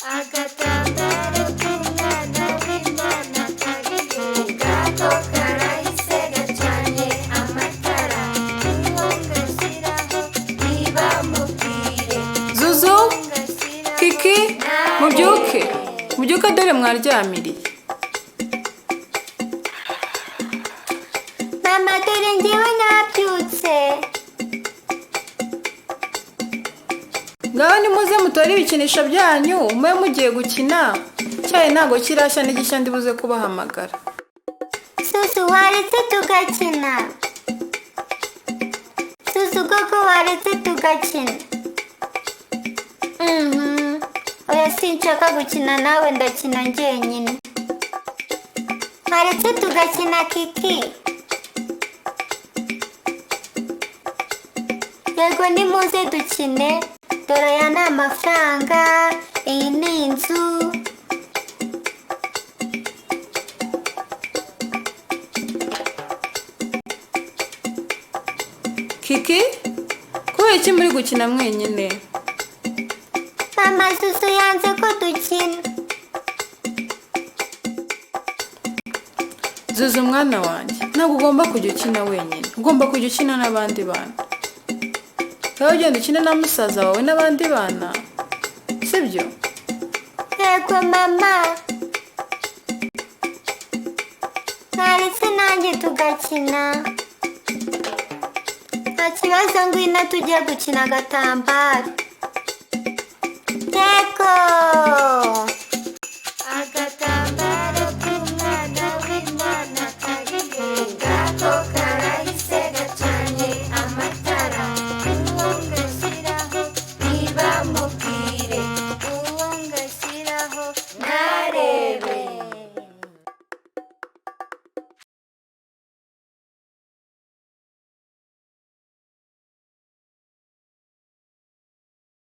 Agatambaro kumwana w'Imana karihe ngako karahise gacanye amatara ngashyiraho niba mubwire Zuzu, Kiki, mubyuke dore mwaryamiriye. Mama dore njyewe nabyutse. Ngaho nimuze mutore ibikinisho byanyu mube mugiye gukina, cyayi ntago kirashya n'igishya ndibuze kubahamagara. Zuzu waretse tugakina. Zuzu koko waretse tugakina. Oya sinshaka gukina nawe, ndakina njyenyine. Waretse tugakina Kiki. Yego nimuze dukine. Dore aya ni amafaranga, iyi ni inzu. Kiki, kubera iki muri gukina mwenyine? Mama Zuzu yanze ko dukina. Zuzu mwana wanjye, ntabwo ugomba kujya ukina wenyine, ugomba kujya ukina n'abandi bana. Ngaho ugenda ukina na musaza wawe n'abandi bana, sibyo? Yego mama. Naretse nanjye tugakina. Nta kibazo, ngwino tujye gukina agatambaro.